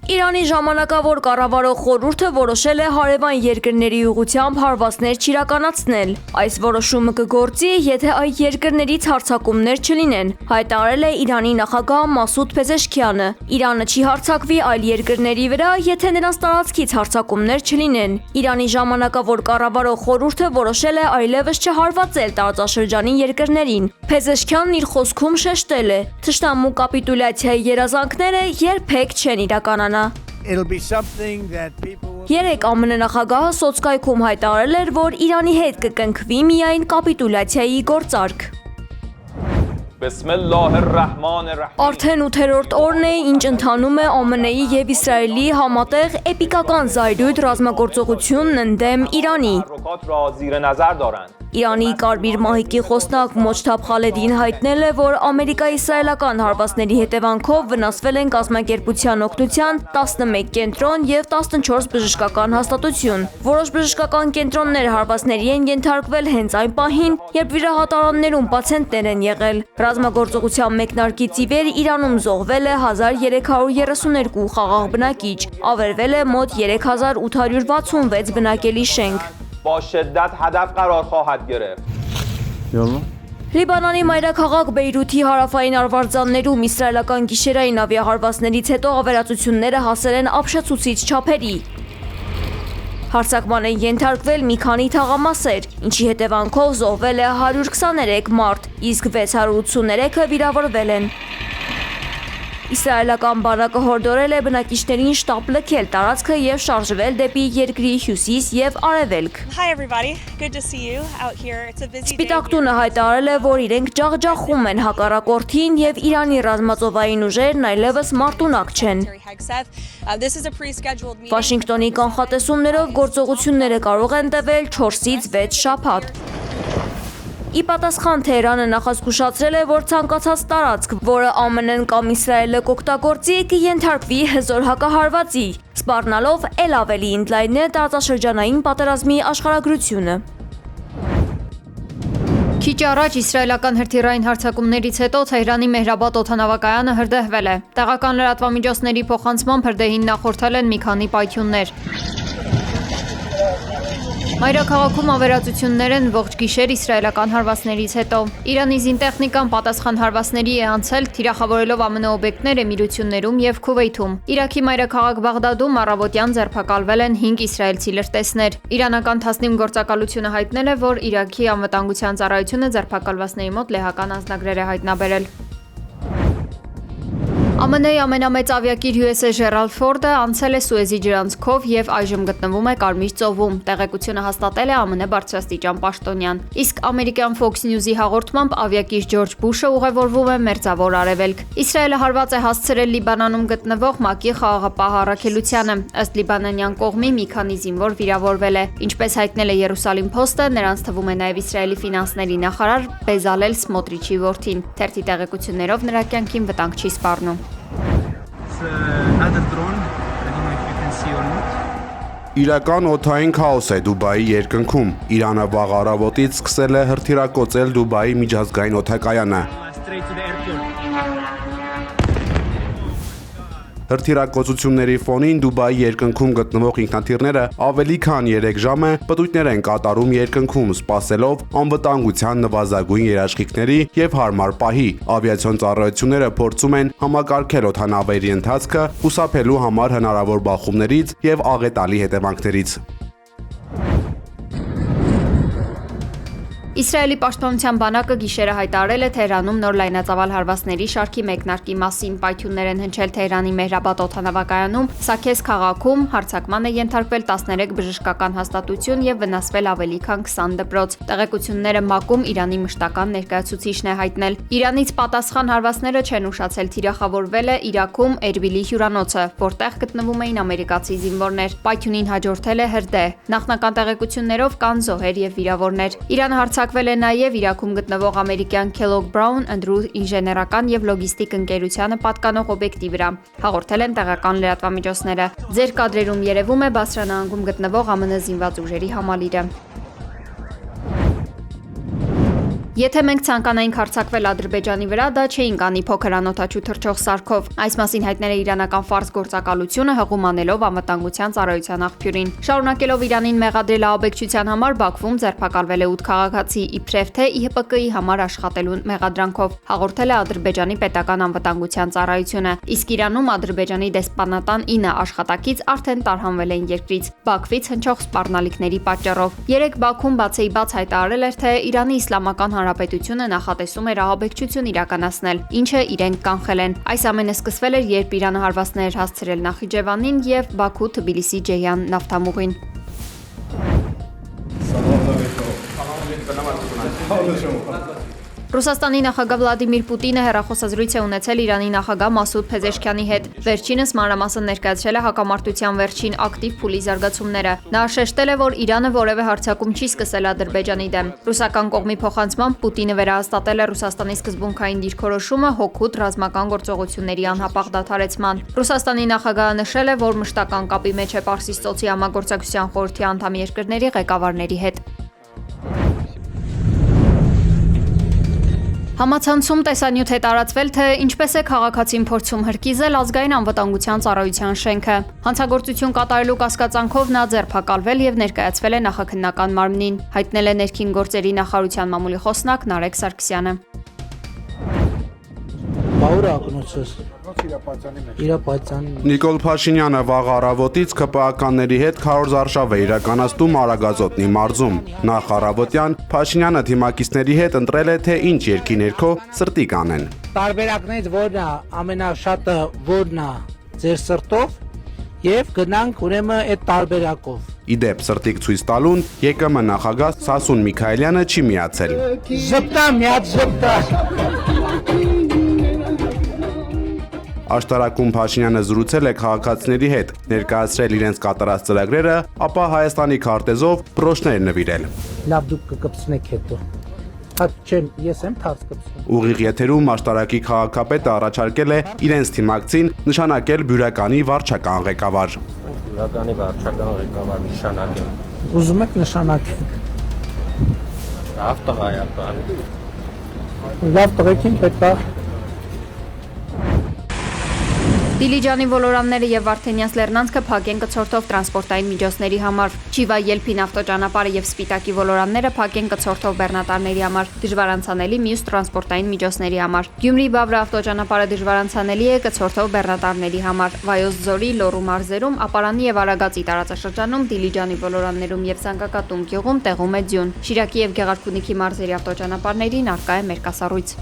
Իրանի ժամանակավոր կառավարող խորհուրդը որոշել է հարևան երկրների ուղղությամբ հարվածներ չիրականացնել։ Այս որոշումը կգործի, եթե այդ երկրներից հարձակումներ չլինեն, հայտարարել է Իրանի նախագահ Մասուդ Փեզեշքյանը։ Իրանը չի հարձակվի այլ երկրների վրա, եթե նրանց տարածքից հարձակումներ չլինեն։ Իրանի ժամանակավոր կառավարող խորհուրդը որոշել է այլևս չհարվածել տարածաշրջանի երկրներին։ Փեզեշքյանն իր խոսքում շեշտել է. «Թշնամու կապիտուլյացիայի երազանքները երբեք չեն իրականանա»։ Երեկ ԱՄՆ նախագահը սոցկայքում հայտարարել էր, որ Իրանի հետ կկնքվի միայն կապիտուլյացիայի գործարք։ Արդեն 8-րդ օրն է, ինչ ընթանում է ԱՄՆ-ի եւ Իսրայելի համատեղ էպիկական զայրույթ ռազմագործողությունն ընդդեմ Իրանի։ Իրանի Կարմիր մահիկի խոսնակ Մոջթաբ Խալեդին հայտնել է, որ ամերիկա-իսրայելական հարվածների հետևանքով վնասվել են կազմակերպության օգնության 11 կենտրոն եւ 14 բժշկական հաստատություն։ Որոշ բժշկական կենտրոններ հարվածների են ենթարկվել հենց այն պահին, երբ վիրահատարաններում պացիենտներ են եղել։ Ռազմագործողության մեկնարկից ի վեր Իրանում զոհվել է 1332 խաղաղ բնակիչ, ավերվել է մոտ 3866 բնակելի շենք։ Լիբանանի մայրաքաղաք Բեյրութի հարավային արվարձաններում իսրայելական գիշերային ավիահարվածներից հետո ավերածությունները հասել են ապշեցուցիչ չափերի։ Հարձակման են ենթարկվել մի քանի թաղամասեր, ինչի հետևանքով զոհվել է 123 մարդ, իսկ 683-ը վիրավորվել են։ Իսրայելական բանակը հորդորել է բնակիչներին շտապ լքել տարածքը եւ շարժվել դեպի երկրի հյուսիս եւ արևելք։ Սպիտակ տունը հայտարարել է, որ իրենք ջախջախում են հակառակորդին եւ Իրանի ռազմածովային ուժերն այլևս մարտունակ չեն։ Վաշինգտոնի կանխատեսումներով գործողությունները կարող են տևել 4-ից 6 շաբաթ։ Ի պատասխան Թեհրանը նախազգուշացրել է, որ ցանկացած տարածք, որը ԱՄՆ-ն կամ Իսրայելը կօգտագործի, կենթարկվի հզոր հակահարվածի, սպառնալով էլ ավելի ընդլայնել տարածաշրջանային պատերազմի աշխարհագրությունը։ Քիչ առաջ իսրայելական հրթիռային հարձակումներից հետո Թեհրանի Մեհրաբադ օդանավակայանը հրդեհվել է։ Տեղական լրատվամիջոցների փոխանցմամբ հրդեհին նախորդել են մի քանի պայթյուններ։ Մայրաքաղաքում ավերածություններ են ողջ գիշեր իսրայելական հարվածներից հետո։ Իրանի զինտեխնիկան պատասխան հարվածների է անցել, թիրախավորելով ԱՄՆ օբյեկտներ էմիրություններում եւ Քուվեյթում։ Իրաքի մայրաքաղաք Բաղդադում առավոտյան ձերբակալվել են 5 իսրայելցի լրտեսներ։ Իրանական Թասնիմ գործակալությունը հայտնել է, որ Իրաքի անվտանգության ծառայությունը ձերբակալվածների մոտ լեհական անձնագրեր է հայտնաբերել։ ԱՄՆ-ի ամենամեծ ավիակիր USS Gerald Ford-ը անցել է Սուեզի ջրանցքով եւ այժմ գտնվում է Կարմիր ծովում։ Տեղեկությունը հաստատել է ԱՄՆ բարձրաստիճան պաշտոնյան։ Իսկ ամերիկյան Fox News-ի հաղորդմամբ ավիակիր Ջորջ Բուշը ուղևորվում է Մերձավոր Արևելք։ Իսրայելը հարված է հասցրել Լիբանանում գտնվող ՄԱԿ-ի խաղաղապահ առաքելությանը։ Ըստ լիբանանյան կողմի մի քանի զինվոր վիրավորվել է։ Ինչպես հայտնել է Երուսալիմ Post-ը, նրանց թվում է նաև Իսրայելի ֆինանսների նախարար Բեզալել Սմոտրիչի որդին։ Թերթի տեղեկություններով նրա կյանքին վտանգ չի սպառնում։ Իրական օդային քաոս է Դուբայի երկնքում։ Իրանը վաղ առավոտից սկսել է հրթիռակոծել Դուբայի միջազգային օդակայանը։ Հրթիռակոծությունների ֆոնին Դուբայի երկնքում գտնվող ինքնաթիռները ավելի քան 3 ժամ պտույտներ են կատարում երկնքում, սպասելով անվտանգության նվազագույն երաշխիքների եւ հարմար պահի։ Ավիացիոն ծառայությունները փորձում են համակարգել օդանավերի ընթացքը, խուսափելու համար հնարավոր բախումներից եւ աղետալի հետևանքներից։ Իսրայելի պաշտպանության բանակը գիշերը հայտարարել է Թեհրանում նոր լայնածավալ հարվածների շարքի մեկնարկի մասին։ Պայթյուններ են հնչել Թեհրանի Մեհրաբադ օդանավակայանում, Սաքես քաղաքում, հարձակման է ենթարկվել 13 բժշկական հաստատություն եւ վնասվել ավելի քան 20 դպրոց։ Տեղեկությունները ՄԱԿ-ում Իրանի մշտական ներկայացուցիչն է հայտնել։ Իրանից պատասխան հարվածները չեն ուշացել թիրախավորվել է Իրաքում Էրբիլի հյուրանոցը, որտեղ գտնվում էին ամերիկացի զինվորներ։ Պայթյունին հաջորդել է հրդեհ։ Նախնական տեղեկություններով կան զոհեր եւ վիրավորներ։ Իրանը հարձակվել է նաև Իրաքում գտնվող ամերիկյան Kellogg Brown Andrew ինժեներական եւ լոգիստիկ ընկերությանը պատկանող օբյեկտի վրա, հաղորդել են տեղական լրատվամիջոցները։ Ձեր կադրերում երևում է Բասրա նահանգում գտնվող ԱՄՆ զինված ուժերի համալիրը։ Եթե մենք ցանկանայինք հարձակվել Ադրբեջանի վրա, դա չէինք անի փոքր անօթաչու թռչող սարքով։ Այս մասին հայտնել է իրանական ֆարս գործակալությունը, հղում անելով անվտանգության ծառայության աղբյուրին։ Շարունակելով Իրանին մեղադրել ահաբեկչության համար, Բաքվում ձերբակալվել է 8 քաղաքացի, իբրև թե ԻՀՊԿ-ի համար աշխատելու մեղադրանքով, հաղորդել է Ադրբեջանի պետական անվտանգության ծառայությունը։ Իսկ Իրանում Ադրբեջանի դեսպանատան 9 աշխատակից արդեն տարհանվել են երկրից Բաքվից հնչող սպառնալիքների պատճառով։ Երեկ Բաքուն բացեի բաց հայտարարել էր, թե Իրանի Իսլամական Հանրապետությունը նախատեսում էր ահաբեկչություն իրականացնել, ինչը իրենք կանխել են։ Այս ամենը սկսվել էր, երբ Իրանը հարվածներ էր հասցրել Նախիջևանին եւ Բաքու-Թբիլիսի Ջեյան նավթամուղին։ Ռուսաստանի նախագահ Վլադիմիր Պուտինը հեռախոսազրույց է ունեցել Իրանի նախագահ Մասուդ Փեզեշքյանի հետ։ Վերջինս մանրամասն ներկայացրել է հակամարտության վերջին ակտիվ փուլի զարգացումները։ Նա շեշտել է, որ Իրանը որևէ հարձակում չի սկսել Ադրբեջանի դեմ։ Ռուսական կողմի փոխանցմամբ Պուտինը վերահաստատել է Ռուսաստանի սկզբունքային դիրքորոշումը հօգուտ ռազմական գործողությունների անհապաղ դադարեցման։ Ռուսաստանի նախագահը նշել է, որ մշտական կապի մեջ է Պարսից ծոցի համագործակցության խորհրդի անդամ երկրների ղեկավարների հետ։ Համացանցում տեսանյութ է տարածվել, թե ինչպես է քաղաքացին փորձում հրկիզել ազգային անվտանգության ծառայության շենքը։ Հանցագործություն կատարելու կասկածանքով նա ձերբակալվել եւ ներկայացվել է նախաքննական մարմնին, հայտնել է ներքին գործերի նախարարության մամուլի խոսնակ Նարեկ Սարգսյանը։ Նիկոլ Փաշինյանը վաղ առավոտից ՔՊԱ-ականների հետ քարոզարշավ է իրականացնում Արագազոտնի մարզում։ Նախ առավոտյան Փաշինյանը թիմակիցների հետ ընտրել է, թե ինչ երկի ներքո սրտի կանեն։ Տարբերակներից որն է ամենաշատը, որն է ձեր սրտով եւ գնանք ուրեմն այդ տարբերակով։ Իդեպ սրտիկ ցույց տալուն ԵԿՄ նախագահ Սասուն Միքայելյանը չի միացել։ Զպտա միած զպտա։ Աշտարակում Փաշինյանը զրուցել է քաղաքացիների հետ, ներկայացրել իրենց կատարած ծրագրերը, ապա Հայաստանի քարտեզով բրոշներ նվիրել։ Լավ դուք կկպցնեք հետո։ Չեմ, ես եմ թարց կպցնում։ Ուղիղ եթերում Աշտարակի քաղաքապետը առաջարկել է իրենց թիմակցին նշանակել բյուրականի վարչական ղեկավար։ Բյուրականի վարչական ղեկավար նշանակել։ Ուզում եք նշանակել։ Լավ տղա է ապան։ Լավ տղեկին պետք է Դիլիջանի ոլորանները եւ Վարդենյանց Լեռնանցքը փակ են կցորդով տրանսպորտային միջոցների համար։ Չիվա Ելփին ավտոճանապարհը եւ Սպիտակի ոլորանները փակ են կցորդով բեռնատարների համար, դժվարանցանելի մյուս տրանսպորտային միջոցների համար։ Գյումրի-Բավրա ավտոճանապարհը դժվարանցանելի է կցորդով բեռնատարների համար։ Վայոց ձորի, Լոռու մարզերում, Ապարանի եւ Արագածի տարածաշրջանում, Դիլիջանի ոլորաններում եւ Զանգակատուն գյուղում տեղում է ձյուն։ Շիրակի եւ Գեղարքունիքի մարզերի ավտոճանապարհներին արկա է մերկասառույց։